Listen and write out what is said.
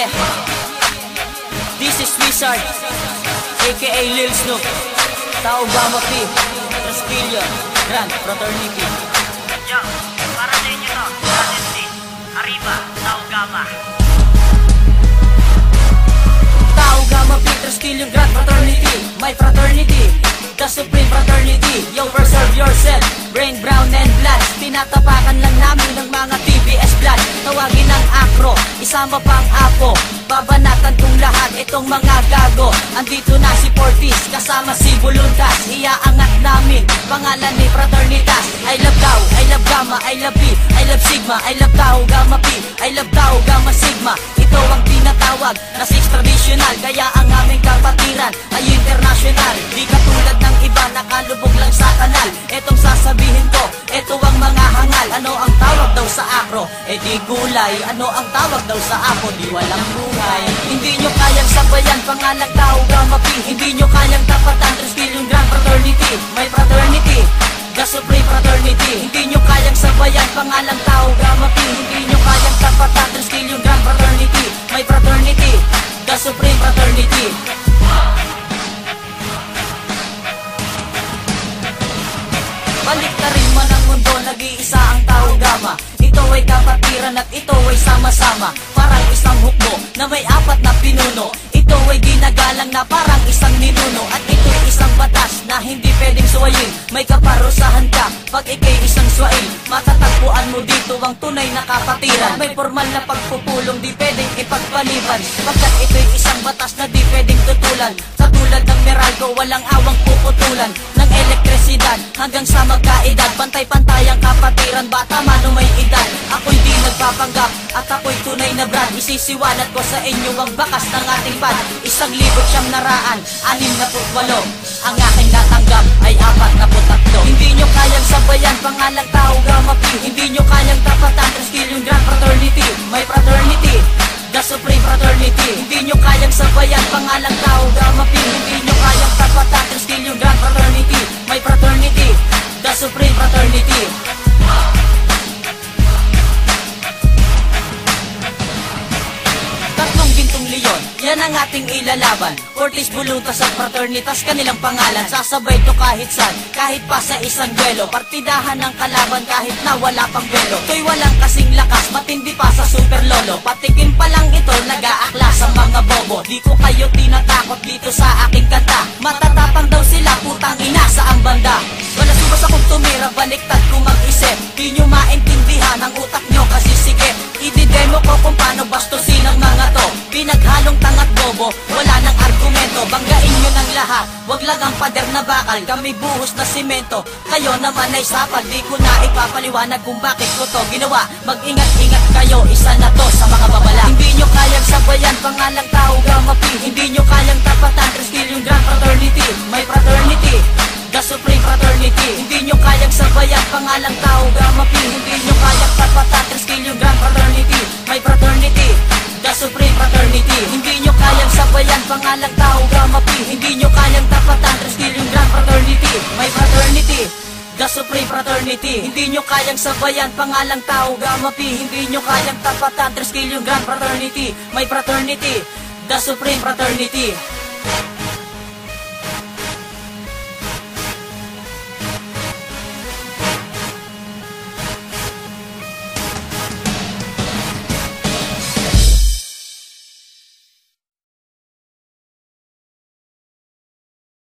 Yeah, this is Wizard, aka Lil Snoop, Tau Gamma Pi, Trasquillo, Grand Fraternity. Yo, para sa inyo to, Majesty, Arriba, Tau Gamma. Tau Gamma Pi, Trasquillo, Grand Fraternity, my fraternity, the supreme fraternity. Yo, preserve yourself, brain, brown and blood. Tinatapakan lang namin ng mga TBS blood. Tawagin ng akro, isama pang apo. Babanatan kong lahat itong mga gago. Andito na si Portis, kasama si Voluntas. Iaangat namin, pangalan ni Fraternitas. I love Tau, I love Gamma, I love Pi, I love Sigma, I love Tau Gamma Pi, I love Tau Gamma Sigma. Ito ang tinatawag na six traditional, kaya ang aming kapatiran ay international. Di katulad ng iba, nakalubog lang sa kanal. Etong sasabihin ko, eto ang mga hangal. Ano ang tawag daw sa akro? E di gulay. Ano ang tawag daw sa apo? Di walang buhay. Hindi nyo kayang sabayan, pangalang Tau Gamma Pi. Hindi nyo kayang tapatan, Trasquillo Grand Fraternity, my fraternity, the supreme fraternity. Hindi nyo kayang sabayan, pangalang Tau Gamma Pi. Hindi nyo kayang tapatan, Trasquillo Grand Fraternity, my fraternity, the supreme fraternity. Balik na rin man ang mundo, nag-iisa ang Tau Gamma. Ito ay kapatiran at ito ay sama-sama. Parang isang hukbo na may apat na pinuno. Ito ay ginagalang na parang isang ninuno. At ito ay isang batas na hindi pwedeng suwayin. May kaparusahan ka pag ikay isang swain. Matatagpuan mo dito ang tunay na kapatiran. May formal na pagpupulong di pwedeng ipagpaliban, pagkat ito'y isang batas na di pwedeng tutulan. Katulad ng Meralco, walang awang puputulan ng elektrisidad hanggang sa magkaedad. Pantay-pantay ang kapatiran, bata man o may edad. Ako'y di nagpapanggap at ako'y tunay na brand. Isisiwalat ko sa inyo ang bakas ng ating band. 1,968 ang aking natanggap ay 43. Hindi nyo kayang sabayan, pangalang Tau Gamma Pi. Hindi nyo kayang tapatan, Trasquillo Grand Fraternity, my fraternity, the supreme fraternity. Hindi nyo kayang sabayan, pangalang Tau Gamma Pi. Hindi nyo kayang tapatan, Trasquillo Grand Fraternity, my fraternity, the supreme fraternity. Tatlong gintong leon, yan ang ating ilalaban. Portis, Voluntas at Fraternitas, kanilang pangalan. Sasabay to kahit saan, kahit pa sa isang duelo. Partidahan ng kalaban kahit na wala pang belo. To'y walang kasing lakas, matindi pa sa super lolo. Patikim pa lang ito, nag-aakla sa mga bobo. Di ko kayo tinatakot dito sa aking kanta. Matatapang daw sila, putang ina sa ang banda. Wala subas akong tumira, baliktad kung mag-isip. Di nyo maintindihan ang utak nyo kasi sige. Ididemo ko kung paano bastusin ang mga to. Pinaghalong tangat bobo, wala nang argumento. Banggain nyo ng lahat, wag lang ang pader na bakal. Kami buhos na simento, kayo naman ay sapag. Di ko na ipapaliwanag kung bakit ko to ginawa. Mag-ingat-ingat kayo, isa na to sa mga babala. Hindi nyo kayang sabayan, pangalang Tau Gamma Pi. Hindi nyo kayang tapatan, Trasquillo Grand Fraternity, my fraternity, the supreme fraternity. Hindi nyo kayang sabayan, pangalang Tau Gamma Pi. Hindi nyo kayang tapatan, Trasquillo Grand Fraternity, my fraternity, the supreme fraternity. Hindi nyo kayang sabayan, pangalang Tau Gamma Pi. Hindi nyo kayang tapatan, Trasquillo Grand Fraternity, my fraternity, the supreme fraternity. Hindi nyo kayang sabayan, pangalang Tau Gamma Pi. Hindi nyo kayang tapatan, Trasquillo Grand Fraternity, my fraternity, the supreme fraternity.